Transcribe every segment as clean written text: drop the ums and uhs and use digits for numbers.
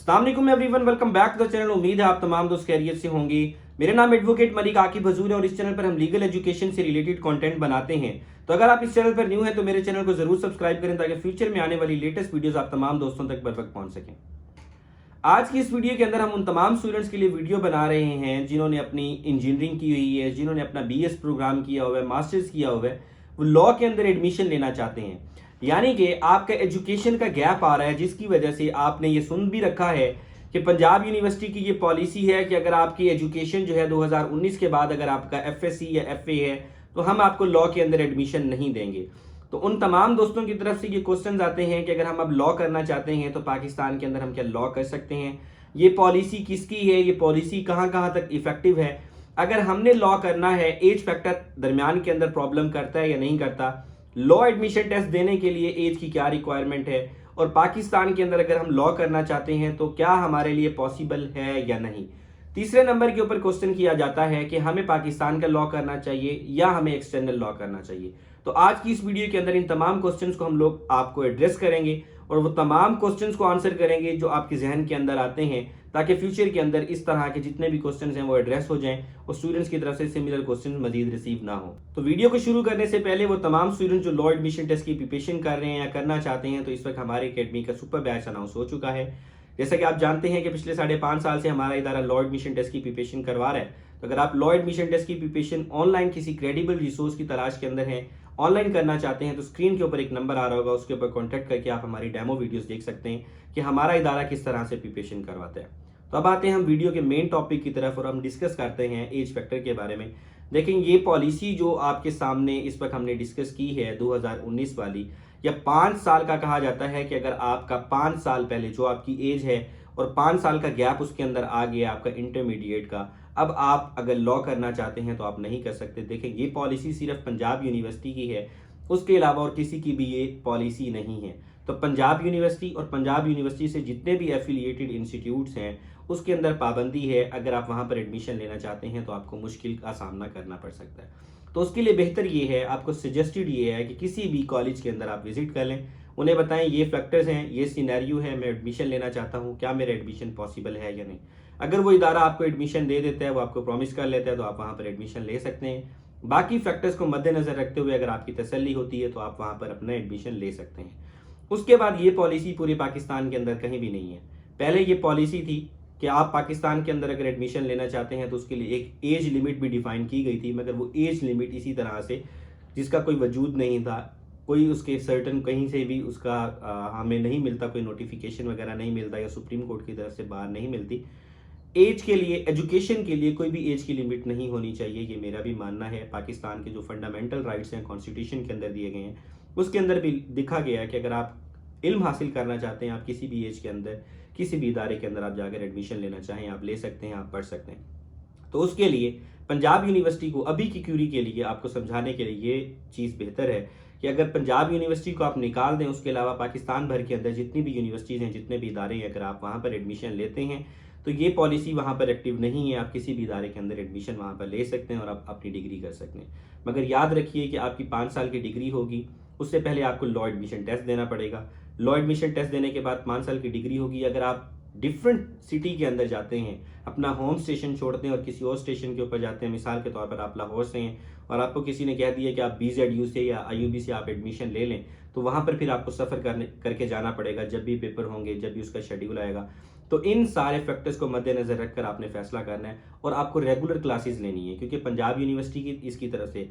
अस्सलाम वालेकुम everyone, welcome back to the channel. उम्मीद है आप तमाम दोस्त खैरियत से होंगे। मेरा नाम एडवोकेट मलिक आकिब हजूर है और इस चैनल पर हम लीगल एजुकेशन से रिलेटेड कंटेंट बनाते हैं। तो अगर आप इस चैनल पर न्यू हैं तो मेरे चैनल को जरूर सब्सक्राइब करें ताकि फ्यूचर में आने वाली लेटेस्ट वीडियोस आप तमाम दोस्तों तक बर वक्त पहुंच सकें। आज की इस वीडियो के अंदर हम उन तमाम स्टूडेंट्स के लिए वीडियो बना रहे हैं जिन्होंने अपनी इंजीनियरिंग की हुई है, जिन्होंने अपना बीएस प्रोग्राम किया हुआ है, मास्टर्स किया हुआ है, वो लॉ के अंदर एडमिशन लेना चाहते हैं। यानी कि आपका एजुकेशन का गैप आ रहा है, जिसकी वजह से आपने ये सुन भी रखा है कि पंजाब यूनिवर्सिटी की ये पॉलिसी है कि अगर आपकी एजुकेशन जो है 2019 के बाद अगर आपका एफएससी या एफए है तो हम आपको लॉ के अंदर एडमिशन नहीं देंगे। तो उन तमाम दोस्तों की तरफ से ये क्वेश्चंस आते हैं कि अगर हम अब लॉ करना चाहते हैं तो पाकिस्तान के अंदर हम क्या लॉ कर सकते हैं, ये पॉलिसी किसकी है, ये पॉलिसी कहाँ कहाँ तक इफेक्टिव है, अगर हमने लॉ करना है एज फैक्टर दरमियान के अंदर प्रॉब्लम करता है या नहीं करता, लॉ एडमिशन टेस्ट देने के लिए एज की क्या रिक्वायरमेंट है, और पाकिस्तान के अंदर अगर हम लॉ करना चाहते हैं तो क्या हमारे लिए पॉसिबल है या नहीं। तीसरे नंबर के ऊपर क्वेश्चन किया जाता है कि हमें पाकिस्तान का लॉ करना चाहिए या हमें एक्सटर्नल लॉ करना चाहिए। तो आज की इस वीडियो के अंदर इन तमाम क्वेश्चंस को हम लोग आपको एड्रेस करेंगे और वो तमाम क्वेश्चंस को आंसर करेंगे जो आपके जहन के अंदर आते हैं, ताकि फ्यूचर के अंदर इस तरह के जितने भी क्वेश्चंस हैं वो एड्रेस हो जाएं और स्टूडेंट्स की तरफ से सिमिलर क्वेश्चंस मजीद रिसीव ना हो। तो वीडियो को शुरू करने से पहले वो तमाम स्टूडेंट्स जो लॉ एडमिशन टेस्ट की प्रिपरेशन कर रहे हैं या करना चाहते हैं, तो इस वक्त हमारे अकेडमी का सुपर बैच अनाउंस हो चुका है। जैसा कि आप जानते हैं कि पिछले 5.5 साल से हमारा इदारा लॉ एडमिशन टेस्ट की प्रिपरेशन करवा रहा है। तो अगर आप लॉ एडमिशन टेस्ट की प्रिपरेशन ऑनलाइन किसी क्रेडिबल रिसोर्स की तलाश के अंदर हैं, ऑनलाइन करना चाहते हैं, तो स्क्रीन के ऊपर एक नंबर आ रहा होगा, उसके ऊपर कॉन्टैक्ट करके आप हमारी डेमो वीडियोस देख सकते हैं कि हमारा इदारा किस तरह से प्रिपरेशन करवाता है। तो अब आते हैं हम वीडियो के मेन टॉपिक की तरफ और हम डिस्कस करते हैं एज फैक्टर के बारे में। देखें, ये पॉलिसी जो आपके सामने इस वक्त हमने डिस्कस की है 2019 वाली, या 5 साल का कहा जाता है कि अगर आपका 5 साल पहले जो आपकी एज है और 5 साल का गैप उसके अंदर आ गया आपका इंटरमीडिएट का, अब आप अगर लॉ करना चाहते हैं तो आप नहीं कर सकते। देखें, ये पॉलिसी सिर्फ पंजाब यूनिवर्सिटी की है, उसके अलावा और किसी की भी ये पॉलिसी नहीं है। तो पंजाब यूनिवर्सिटी और पंजाब यूनिवर्सिटी से जितने भी एफिलिएटेड इंस्टीट्यूट्स हैं उसके अंदर पाबंदी है, अगर आप वहाँ पर एडमिशन लेना चाहते हैं तो आपको मुश्किल का सामना करना पड़ सकता है। तो उसके लिए बेहतर ये है, आपको सजेस्टेड ये है कि किसी भी कॉलेज के अंदर आप विजिट कर लें, उन्हें बताएं ये फैक्टर्स हैं, ये सिनेरियो है, मैं एडमिशन लेना चाहता हूँ, क्या मेरा एडमिशन पॉसिबल है या नहीं। अगर वो इदारा आपको एडमिशन दे देता है, वो आपको प्रॉमिस कर लेता है, तो आप वहाँ पर एडमिशन ले सकते हैं। बाकी फैक्टर्स को मद्देनजर रखते हुए अगर आपकी तसल्ली होती है तो आप वहाँ पर अपना एडमिशन ले सकते हैं। उसके बाद ये पॉलिसी पूरे पाकिस्तान के अंदर कहीं भी नहीं है। पहले ये पॉलिसी थी कि आप पाकिस्तान के अंदर अगर एडमिशन लेना चाहते हैं तो उसके लिए एक एज लिमिट भी डिफाइन की गई थी, मगर वो एज लिमिट इसी तरह से जिसका कोई वजूद नहीं था, कोई उसके सर्टन कहीं से भी उसका हमें नहीं मिलता, कोई नोटिफिकेशन वगैरह नहीं मिलता या सुप्रीम कोर्ट की तरफ से बाहर नहीं मिलती। एज के लिए, एजुकेशन के लिए कोई भी एज की लिमिट नहीं होनी चाहिए, ये मेरा भी मानना है। पाकिस्तान के जो फंडामेंटल राइट्स हैं कॉन्स्टिट्यूशन के अंदर दिए गए हैं उसके अंदर भी लिखा गया है कि अगर आप इल्म हासिल करना चाहते हैं, आप किसी भी एज के अंदर किसी भी इदारे के अंदर आप जाकर एडमिशन लेना चाहें, आप ले सकते हैं, आप पढ़ सकते हैं। तो उसके लिए पंजाब यूनिवर्सिटी को अभी की क्यूरी के लिए आपको समझाने के लिए ये चीज़ बेहतर है कि अगर पंजाब यूनिवर्सिटी को आप निकाल दें, उसके अलावा पाकिस्तान भर के अंदर जितनी भी यूनिवर्सिटीज़ हैं, जितने भी इदारे हैं, अगर आप वहाँ पर एडमिशन लेते हैं तो ये पॉलिसी वहाँ पर एक्टिव नहीं है। आप किसी भी इदारे के अंदर एडमिशन वहाँ पर ले सकते हैं और आप अपनी डिग्री कर सकते हैं। मगर याद रखिए कि आपकी 5 साल की डिग्री होगी, उससे पहले आपको लॉ एडमिशन टेस्ट देना पड़ेगा। लॉ एडमिशन टेस्ट देने के बाद 5 साल की डिग्री होगी। अगर आप डिफरेंट सिटी के अंदर जाते हैं, अपना होम स्टेशन छोड़ते हैं और किसी और स्टेशन के ऊपर जाते हैं, मिसाल के तौर पर आप लाहौर से हैं और आपको किसी ने कह दिया कि आप BZU से या IUB से आप एडमिशन ले लें, तो वहाँ पर फिर आपको सफ़र करके जाना पड़ेगा जब भी पेपर होंगे, जब भी उसका शेड्यूल आएगा। तो इन सारे फैक्टर्स को मद्देनजर रखकर आपने फैसला करना है और आपको रेगुलर क्लासेस लेनी है, क्योंकि पंजाब यूनिवर्सिटी की इसकी तरफ से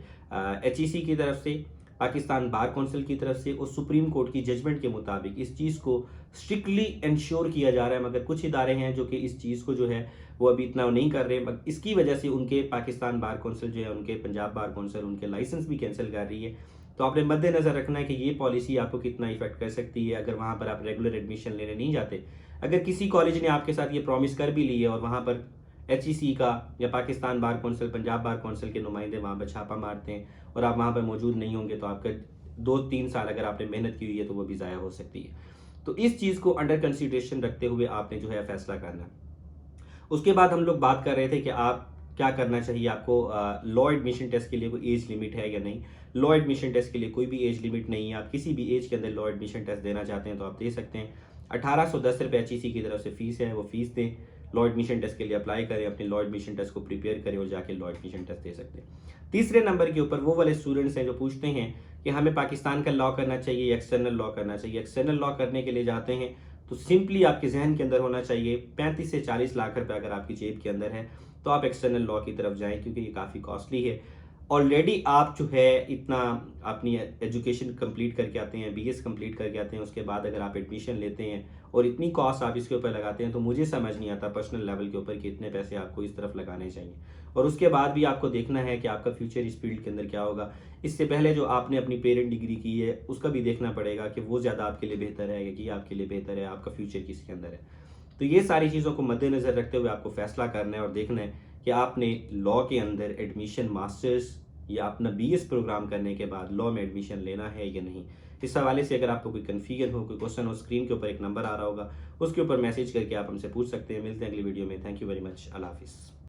HEC की तरफ से, पाकिस्तान बार काउंसिल की तरफ से और सुप्रीम कोर्ट की जजमेंट के मुताबिक इस चीज़ को स्ट्रिक्टली इंश्योर किया जा रहा है। मगर कुछ इदारे हैं जो कि इस चीज़ को जो है वो अभी इतना नहीं कर रहे, इसकी वजह से उनके पाकिस्तान बार काउंसिल जो है, उनके पंजाब बार काउंसिल उनके लाइसेंस भी कैंसिल कर रही है। तो आपने मद्देनजर रखना है कि ये पॉलिसी आपको कितना इफेक्ट कर सकती है अगर वहाँ पर आप रेगुलर एडमिशन लेने नहीं जाते। अगर किसी कॉलेज ने आपके साथ ये प्रॉमिस कर भी ली है और वहाँ पर HEC का या Pakistan bar council, Punjab bar council के नुमाइंदे वहाँ पर छापा मारते हैं और आप वहाँ पर मौजूद नहीं होंगे, तो आपका 2-3 साल अगर आपने मेहनत की हुई है तो वो भी ज़ाया हो सकती है। तो इस चीज़ को अंडर कंसिडरेशन रखते हुए आपने जो है फैसला करना है। उसके बाद हम लोग बात कर रहे थे कि आप क्या करना चाहिए, आपको लॉ एडमिशन टेस्ट के लिए कोई एज लिमिट है या नहीं। लॉ एडमिशन टेस्ट के लिए कोई भी एज लिमिट नहीं है, आप किसी भी एज के अंदर लॉ एडमिशन टेस्ट देना चाहते हैं तो आप दे सकते हैं। 1810 HEC की तरफ से फ़ीस है, वो फ़ीस दें, लॉ एडमिशन टेस्ट के लिए अप्लाई करें, अपने लॉ एडमिशन टेस्ट को प्रिपेयर करें और जाके लॉ एडमिशन टेस्ट दे सकते हैं। तीसरे नंबर के ऊपर वो वाले स्टूडेंट्स हैं जो पूछते हैं कि हमें पाकिस्तान का लॉ करना चाहिए, एक्सटर्नल लॉ करना चाहिए। एक्सटर्नल लॉ करने के लिए जाते हैं तो सिंपली आपके जहन के अंदर होना चाहिए 35 से 40 लाख रुपए अगर आपकी जेब के अंदर है तो आप एक्सटर्नल लॉ की तरफ जाएं, क्योंकि ये काफ़ी कॉस्टली है। ऑलरेडी आप जो है इतना अपनी एजुकेशन कंप्लीट करके आते हैं, बीएस कंप्लीट करके आते हैं, उसके बाद अगर आप एडमिशन लेते हैं और इतनी कॉस्ट आप इसके ऊपर लगाते हैं तो मुझे समझ नहीं आता पर्सनल लेवल के ऊपर कि इतने पैसे आपको इस तरफ लगाने चाहिए। और उसके बाद भी आपको देखना है कि आपका फ्यूचर इस फील्ड के अंदर क्या होगा। इससे पहले जो आपने अपनी पेरेंट डिग्री की है उसका भी देखना पड़ेगा कि वो ज़्यादा आपके लिए बेहतर है या कि आपके लिए बेहतर है, आपका फ्यूचर किसके अंदर है। तो ये सारी चीज़ों को मद्देनज़र रखते हुए आपको फैसला करना है और देखना है कि आपने लॉ के अंदर एडमिशन मास्टर्स या अपना बीएस प्रोग्राम करने के बाद लॉ में एडमिशन लेना है या नहीं। इस हवाले से अगर आपको कोई कन्फ्यूजन हो, कोई क्वेश्चन हो, स्क्रीन के ऊपर एक नंबर आ रहा होगा, उसके ऊपर मैसेज करके आप हमसे पूछ सकते हैं। मिलते हैं अगली वीडियो में। Thank you very much. अल्लाह हाफिज़।